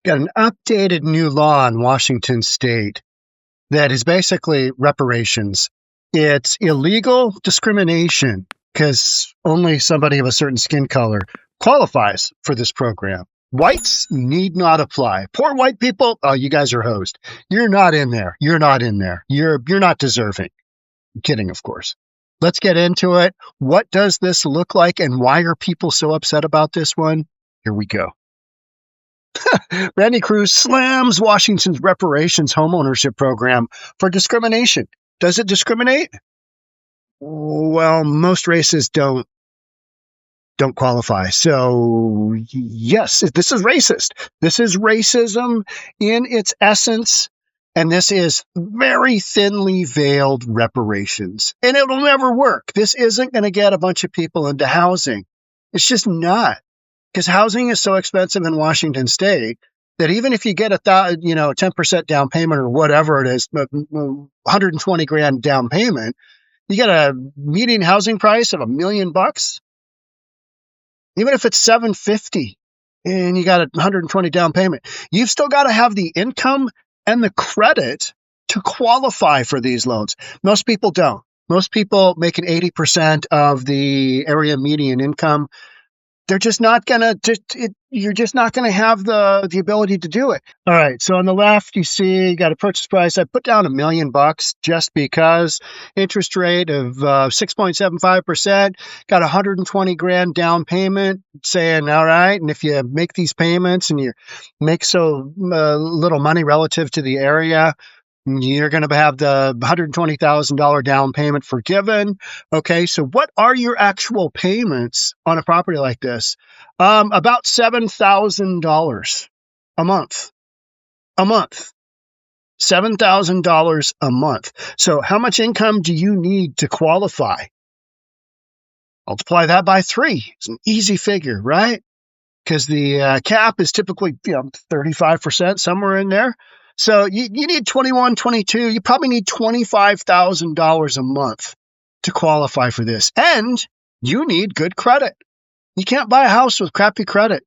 Got an updated new law in Washington state that is basically reparations. It's illegal discrimination because only somebody of a certain skin color qualifies for this program. Whites need not apply. Poor white people, oh, you guys are hosed. You're not in there. You're not in there. You're not deserving. I'm kidding, of course. Let's get into it. What does this look like and why are people so upset about this one? Here we go. Randy Cruz slams Washington's reparations homeownership program for discrimination. Does it discriminate? Well, most races don't qualify. So yes, this is racist. This is racism in its essence. And this is very thinly veiled reparations. And it'll never work. This isn't going to get a bunch of people into housing. It's just not. Because housing is so expensive in Washington state that even if you get 10% down payment or whatever it is, 120 grand down payment, you get a median housing price of $1 million. Even if it's $750 and you got a 120 down payment, you've still got to have the income and the credit to qualify for these loans. Most people don't. Most people making 80% of the area median income, they're just not gonna. You're just not gonna have the ability to do it. All right. So on the left, you see, you got a purchase price. I put down $1 million just because interest rate of 6.75%. Got 120 grand down payment. Saying, all right, and if you make these payments and you make so little money relative to the area, you're going to have the $120,000 down payment forgiven. Okay, so what are your actual payments on a property like this? About $7,000 a month. $7,000 a month. So how much income do you need to qualify? Multiply that by 3. It's an easy figure, right? Because the cap is typically 35%, somewhere in there. So you need 21, 22. You probably need $25,000 a month to qualify for this. And you need good credit. You can't buy a house with crappy credit.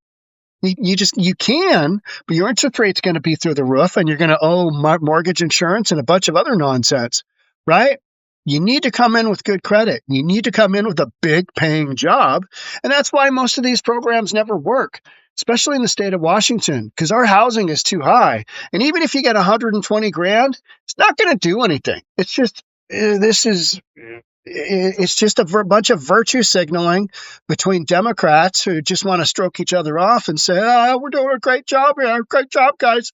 You can, but your interest rate's going to be through the roof and you're going to owe mortgage insurance and a bunch of other nonsense, right? You need to come in with good credit. You need to come in with a big paying job. And that's why most of these programs never work, especially in the state of Washington, because our housing is too high. And even if you get 120 grand, it's not going to do anything. It's just, it's just a bunch of virtue signaling between Democrats who just want to stroke each other off and say, oh, we're doing a great job here. Great job, guys.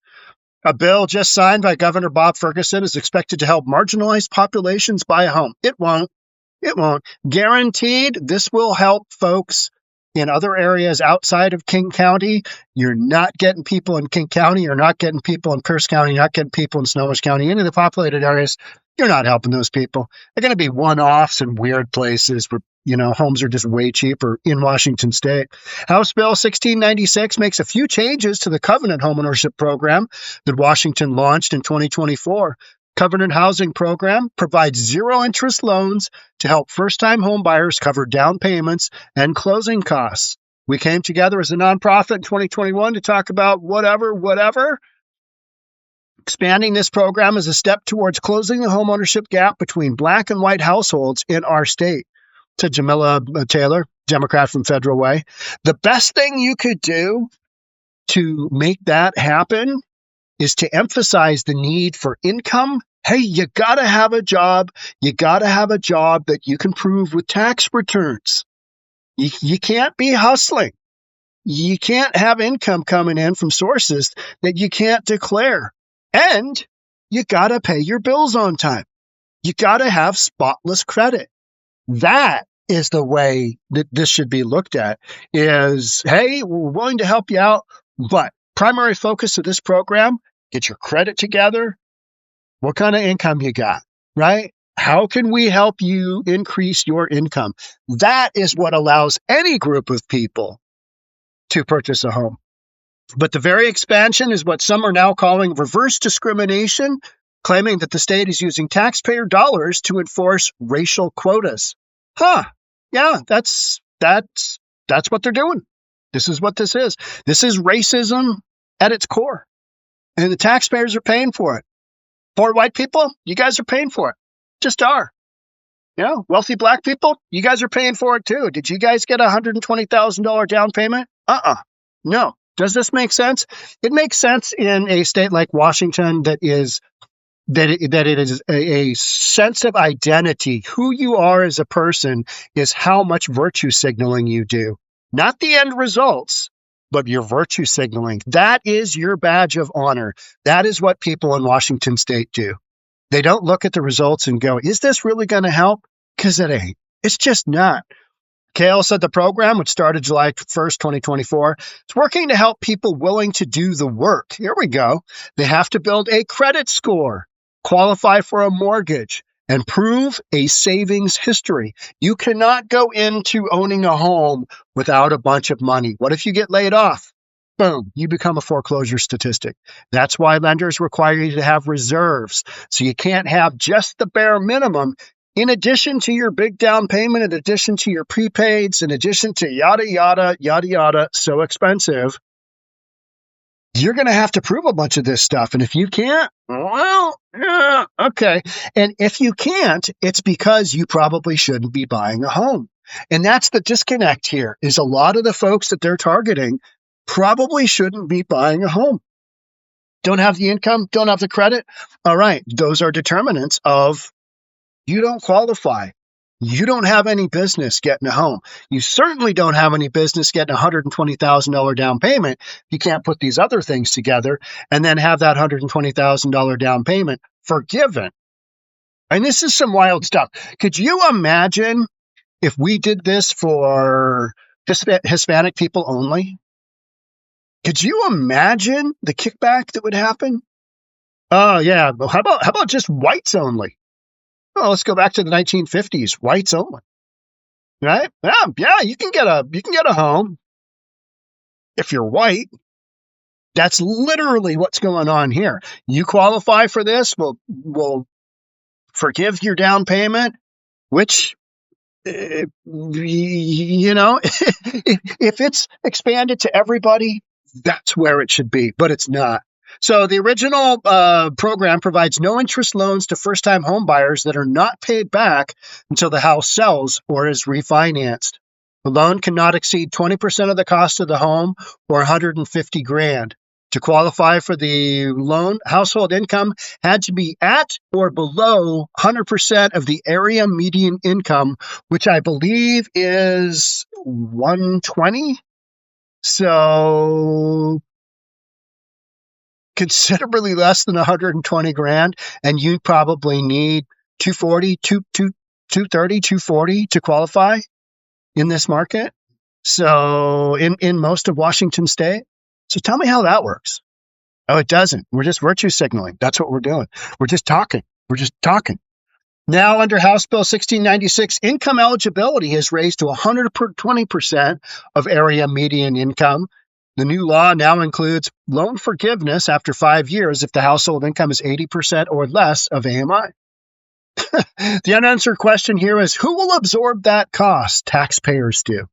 A bill just signed by Governor Bob Ferguson is expected to help marginalized populations buy a home. It won't. It won't. Guaranteed, this will help folks in other areas outside of King County. You're not getting people in King County. You're not getting people in Pierce County. You're not getting people in Snohomish County. Any of the populated areas, you're not helping those people. They're going to be one-offs in weird places where, homes are just way cheaper in Washington state. House Bill 1696 makes a few changes to the Covenant homeownership program that Washington launched in 2024. Covenant Housing Program provides zero-interest loans to help first-time home buyers cover down payments and closing costs. We came together as a nonprofit in 2021 to talk about whatever. Expanding this program is a step towards closing the homeownership gap between Black and white households in our state. To Jamila Taylor, Democrat from Federal Way, the best thing you could do to make that happen is to emphasize the need for income. Hey, you got to have a job. You got to have a job that you can prove with tax returns. You can't be hustling. You can't have income coming in from sources that you can't declare. And you got to pay your bills on time. You got to have spotless credit. That is the way that this should be looked at is, hey, we're willing to help you out, but primary focus of this program, get your credit together. What kind of income you got, right? How can we help you increase your income? That is what allows any group of people to purchase a home. But the very expansion is what some are now calling reverse discrimination, claiming that the state is using taxpayer dollars to enforce racial quotas. Yeah, that's what they're doing. This is what this is. This is racism at its core. And the taxpayers are paying for it. Poor white people, you guys are paying for it. Just are. You know, wealthy black people, you guys are paying for it too. Did you guys get a $120,000 down payment? No. Does this make sense? It makes sense in a state like Washington that it is a sense of identity. Who you are as a person is how much virtue signaling you do. Not the end results, but your virtue signaling. That is your badge of honor. That is what people in Washington state do. They don't look at the results and go, is this really going to help? Because it ain't. It's just not. Kale said the program, which started July 1st, 2024, is working to help people willing to do the work. Here we go. They have to build a credit score, qualify for a mortgage, and prove a savings history. You cannot go into owning a home without a bunch of money. What if you get laid off? Boom, you become a foreclosure statistic. That's why lenders require you to have reserves. So you can't have just the bare minimum in addition to your big down payment, in addition to your prepaids, in addition to yada, yada, yada, yada, so expensive. You're going to have to prove a bunch of this stuff. And if you can't, well, yeah, okay. And if you can't, it's because you probably shouldn't be buying a home. And that's the disconnect here, is a lot of the folks that they're targeting probably shouldn't be buying a home. Don't have the income, don't have the credit. All right, those are determinants of you don't qualify. You don't have any business getting a home. You certainly don't have any business getting a $120,000 down payment. You can't put these other things together and then have that $120,000 down payment forgiven. And this is some wild stuff. Could you imagine if we did this for Hispanic people only? Could you imagine the kickback that would happen? Oh, yeah. Well, how about just whites only? Well, let's go back to the 1950s. Whites only, right? Yeah. You can get a home if you're white. That's literally what's going on here. You qualify for this. We'll forgive your down payment, which, you know, if it's expanded to everybody, that's where it should be, but it's not. So the original program provides no interest loans to first-time home buyers that are not paid back until the house sells or is refinanced. The loan cannot exceed 20% of the cost of the home or $150,000. To qualify for the loan, household income had to be at or below 100% of the area median income, which I believe is 120. So considerably less than 120 grand, and you probably need 240, 230, 240 to qualify in this market. So in most of Washington state. So tell me how that works. Oh, it doesn't. We're just virtue signaling. That's what we're doing. We're just talking. Now, under House Bill 1696, income eligibility is raised to 120% of area median income. The new law now includes loan forgiveness after 5 years if the household income is 80% or less of AMI. The unanswered question here is, who will absorb that cost? Taxpayers do.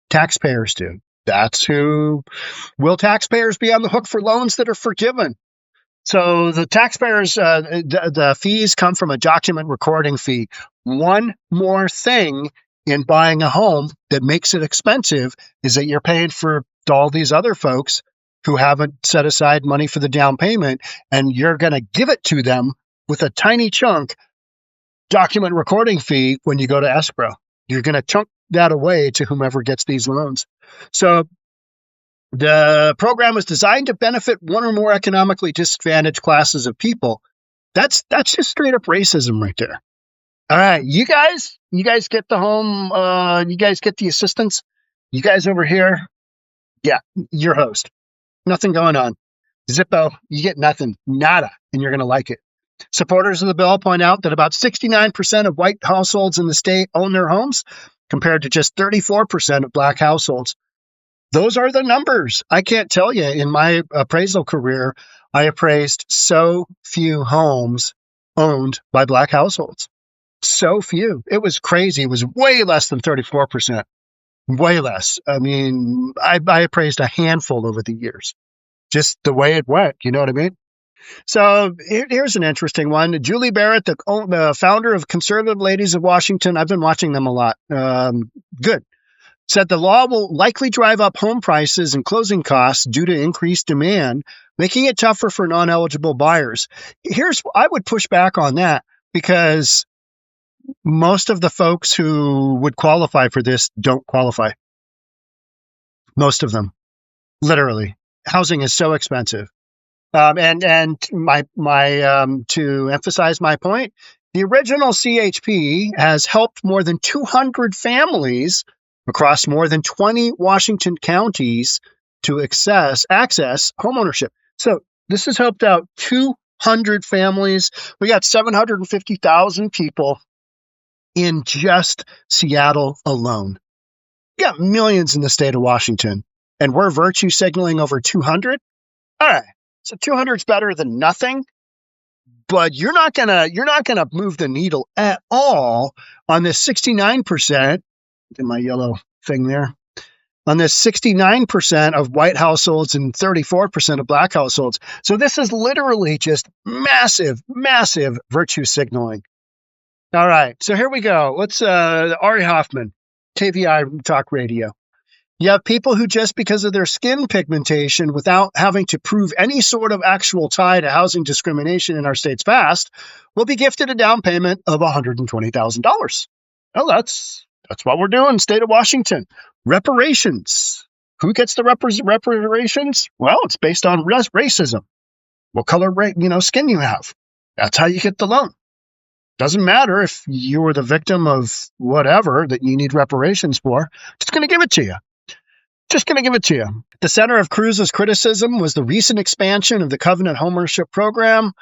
Taxpayers do. That's who. Will taxpayers be on the hook for loans that are forgiven? So the taxpayers, the fees come from a document recording fee. One more thing in buying a home that makes it expensive is that you're paying for all these other folks who haven't set aside money for the down payment, and you're going to give it to them with a tiny chunk document recording fee when you go to escrow. You're going to chunk that away to whomever gets these loans. So the program was designed to benefit one or more economically disadvantaged classes of people. That's just straight up racism right there. All right, you guys get the home, you guys get the assistance. You guys over here, yeah, your host. Nothing going on. Zippo, you get nothing, nada, and you're going to like it. Supporters of the bill point out that about 69% of white households in the state own their homes, compared to just 34% of black households. Those are the numbers. I can't tell you, in my appraisal career, I appraised so few homes owned by black households. So few. It was crazy. It was way less than 34%. Way less. I mean, I appraised a handful over the years. just the way it went. You know what I mean? So here's an interesting one. Julie Barrett, the founder of Conservative Ladies of Washington, I've been watching them a lot. Good. Said the law will likely drive up home prices and closing costs due to increased demand, making it tougher for non-eligible buyers. I would push back on that because most of the folks who would qualify for this don't qualify. Most of them, literally. Housing is so expensive. And to emphasize my point, the original CHP has helped more than 200 families across more than 20 Washington counties to access homeownership. So this has helped out 200 families. We got 750,000 people in just Seattle alone. We got millions in the state of Washington, and we're virtue signaling over 200. All right. So 200 is better than nothing, but you're not gonna move the needle at all on this 69%. In my yellow thing there, on this 69% of white households and 34% of black households. So this is literally just massive, massive virtue signaling. All right, so here we go. Let's Ari Hoffman, KVI Talk Radio. You have people who just because of their skin pigmentation, without having to prove any sort of actual tie to housing discrimination in our state's past, will be gifted a down payment of $120,000. Well, that's what we're doing, state of Washington. Reparations. Who gets the reparations? Well, it's based on racism. What color skin you have. That's how you get the loan. Doesn't matter if you were the victim of whatever that you need reparations for. Just going to give it to you. Just going to give it to you. The center of Cruz's criticism was the recent expansion of the Covenant Homeownership Program.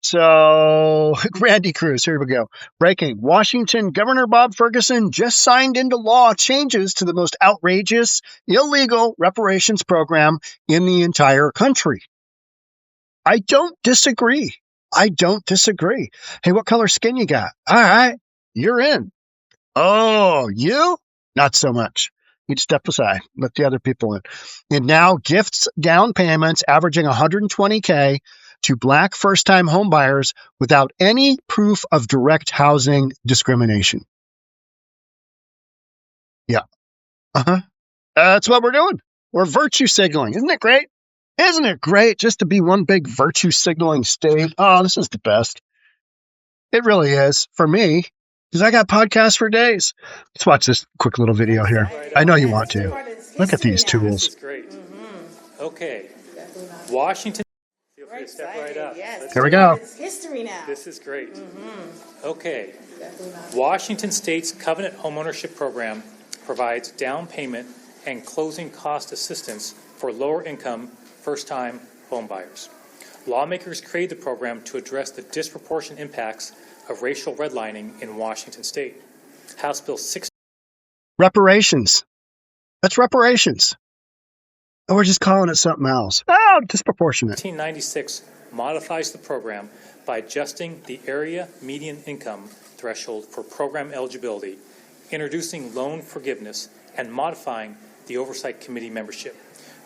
So, Randy Cruz, here we go. Breaking. Washington Governor Bob Ferguson just signed into law changes to the most outrageous, illegal reparations program in the entire country. I don't disagree. Hey, what color skin you got? All right, you're in. Oh, you? Not so much. You'd step aside, let the other people in. And now gifts down payments averaging $120K to black first-time homebuyers without any proof of direct housing discrimination. Yeah. That's what we're doing. We're virtue signaling. Isn't it great? Isn't it great just to be one big virtue signaling state? Oh, this is the best. It really is for me, because I got podcasts for days. Let's watch this quick little video here. I know you want to. Look at these tools. This is great. Okay. Washington. Feel free to step right up. Yes. Here we go. It's history now. This is great. Okay. Washington State's Covenant Homeownership Program provides down payment and closing cost assistance for lower income first-time homebuyers. Lawmakers created the program to address the disproportionate impacts of racial redlining in Washington State. House Bill 6. Reparations. That's reparations. Or we're just calling it something else. Oh, disproportionate. 1996 modifies the program by adjusting the area median income threshold for program eligibility, introducing loan forgiveness, and modifying the Oversight Committee membership.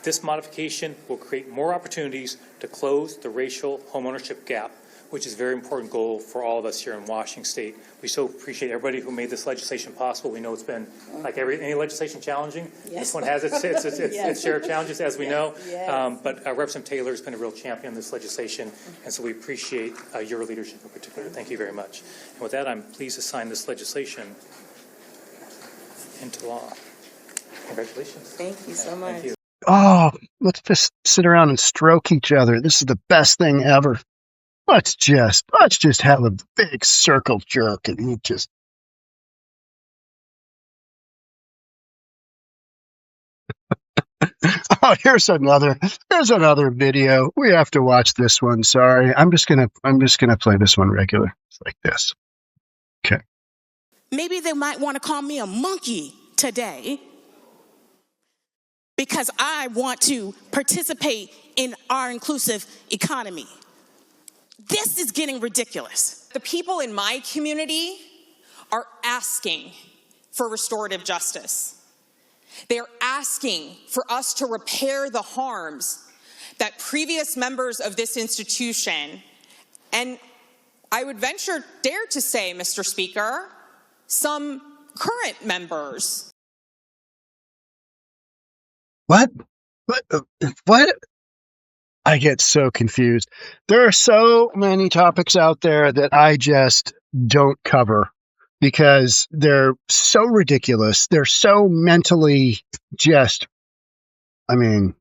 This modification will create more opportunities to close the racial homeownership gap, which is a very important goal for all of us here in Washington State. We so appreciate everybody who made this legislation possible. We know it's been, like any legislation, challenging. Yes. This one has its share of challenges, as we know. Yes. But Representative Taylor has been a real champion of this legislation, and so we appreciate your leadership in particular. Thank you very much. And with that, I'm pleased to sign this legislation into law. Congratulations. Thank you so much. Thank you. Oh, let's just sit around and stroke each other. This is the best thing ever. Let's just have a big circle jerk and you just. Oh, here's another video. We have to watch this one. Sorry. I'm just gonna play this one regular. It's like this. Okay. Maybe they might want to call me a monkey today because I want to participate in our inclusive economy. This is getting ridiculous. The people in my community are asking for restorative justice. They're asking for us to repair the harms that previous members of this institution, and I would dare to say, Mr. Speaker, some current members. What? What? I get so confused. There are so many topics out there that I just don't cover because they're so ridiculous. They're so mentally just, I mean,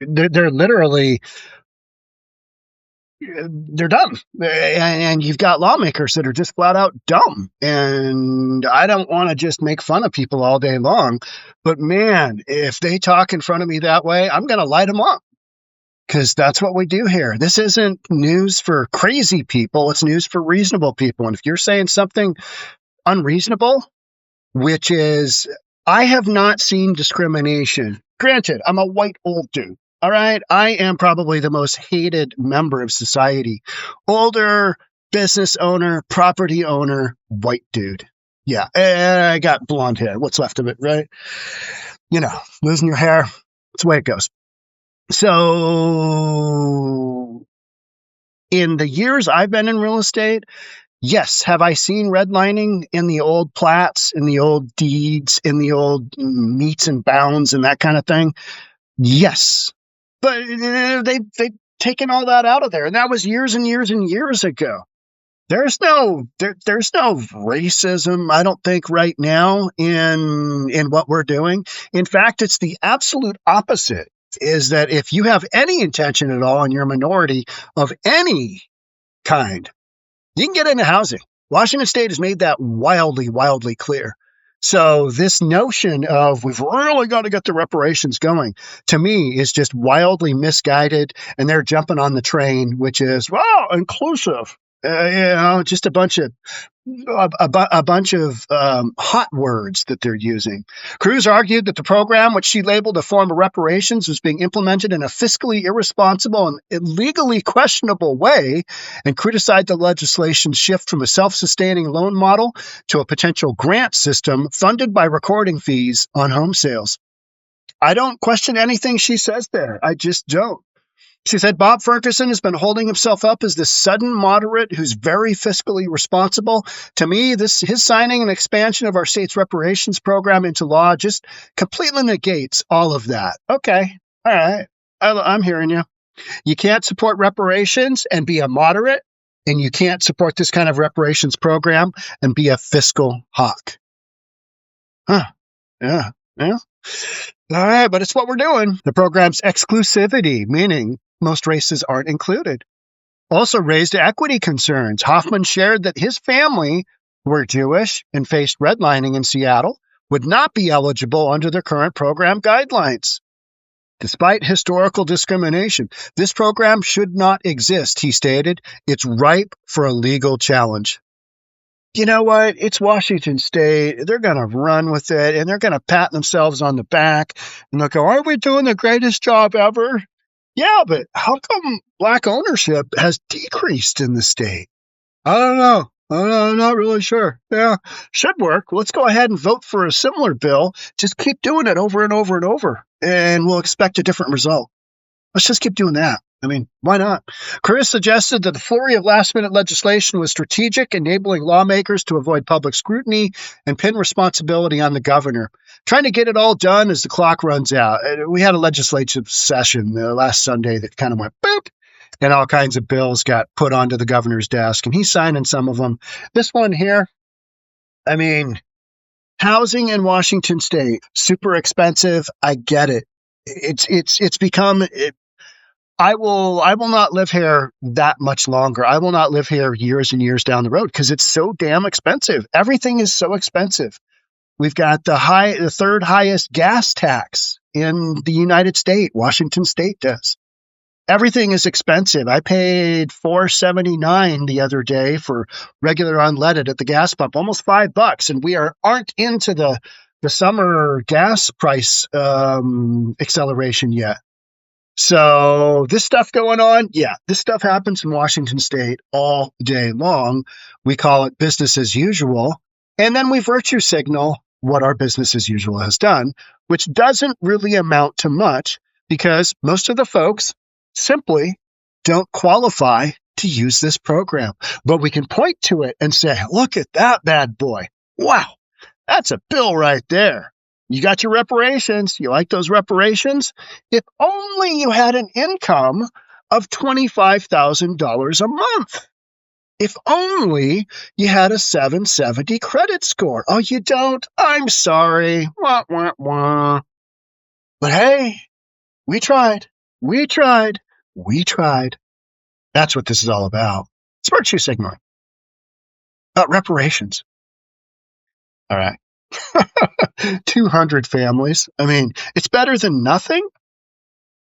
they're literally, they're dumb. And you've got lawmakers that are just flat out dumb. And I don't want to just make fun of people all day long. But man, if they talk in front of me that way, I'm going to light them up. Because that's what we do here. This isn't news for crazy people. It's news for reasonable people. And if you're saying something unreasonable, which is, I have not seen discrimination. Granted, I'm a white old dude. All right. I am probably the most hated member of society. Older, business owner, property owner, white dude. Yeah. I got blonde hair. What's left of it, right? You know, losing your hair. It's the way it goes. So in the years I've been in real estate, yes, have I seen redlining in the old plats, in the old deeds, in the old meets and bounds and that kind of thing? Yes. But they've taken all that out of there. And that was years and years and years ago. There's no racism, I don't think, right now in what we're doing. In fact, it's the absolute opposite. Is that if you have any intention at all and you're a minority of any kind, you can get into housing. Washington State has made that wildly, wildly clear. So this notion of we've really got to get the reparations going, to me, is just wildly misguided. And they're jumping on the train, which is, wow, inclusive. Just a bunch of hot words that they're using. Cruz argued that the program, which she labeled a form of reparations, was being implemented in a fiscally irresponsible and illegally questionable way, and criticized the legislation's shift from a self-sustaining loan model to a potential grant system funded by recording fees on home sales. I don't question anything she says there. I just don't. She said Bob Ferguson has been holding himself up as this sudden moderate who's very fiscally responsible. To me, his signing an expansion of our state's reparations program into law just completely negates all of that. Okay. All right. I'm hearing you. You can't support reparations and be a moderate, and you can't support this kind of reparations program and be a fiscal hawk. Huh. Yeah. All right, but it's what we're doing. The program's exclusivity, meaning most races aren't included, also raised equity concerns. Hoffman shared that his family, who were Jewish and faced redlining in Seattle, would not be eligible under the current program guidelines. Despite historical discrimination, this program should not exist, he stated. It's ripe for a legal challenge. You know what? It's Washington State. They're going to run with it, and they're going to pat themselves on the back, and they'll go, aren't we doing the greatest job ever? Yeah, but how come black ownership has decreased in the state? I don't know. I'm not really sure. Yeah, should work. Let's go ahead and vote for a similar bill. Just keep doing it over and over and over, and we'll expect a different result. Let's just keep doing that. I mean, why not? Chris suggested that the flurry of last-minute legislation was strategic, enabling lawmakers to avoid public scrutiny and pin responsibility on the governor, trying to get it all done as the clock runs out. We had a legislative session last Sunday that kind of went boop, and all kinds of bills got put onto the governor's desk, and he's signing some of them. This one here, I mean, housing in Washington State, super expensive. I get it. It's become... I will not live here that much longer. I will not live here years and years down the road because it's so damn expensive. Everything is so expensive. We've got the third highest gas tax in the United States. Washington State does. Everything is expensive. I paid $4.79 the other day for regular unleaded at the gas pump, almost $5, and we aren't into the summer gas price acceleration yet. So this stuff going on, yeah, this stuff happens in Washington State all day long. We call it business as usual. And then we virtue signal what our business as usual has done, which doesn't really amount to much because most of the folks simply don't qualify to use this program. But we can point to it and say, look at that bad boy. Wow, that's a bill right there. You got your reparations. You like those reparations? If only you had an income of $25,000 a month. If only you had a 770 credit score. Oh, you don't? I'm sorry. Wah, wah, wah. But hey, we tried. We tried. We tried. That's what this is all about. It's virtue signaling. About reparations. All right. 200 families. I mean, it's better than nothing.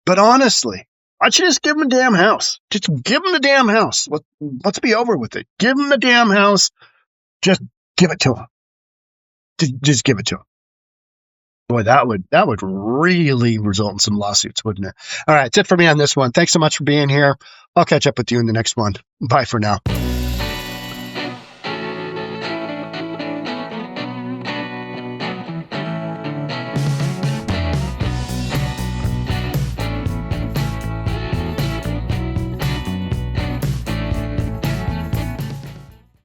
But honestly, why don't you just give them a damn house? Just give them the damn house. Let's be over with it. Give them the damn house. Just give it to them. Just give it to them. Boy, that would really result in some lawsuits, wouldn't it? All right, that's it for me on this one. Thanks so much for being here. I'll catch up with you in the next one. Bye for now.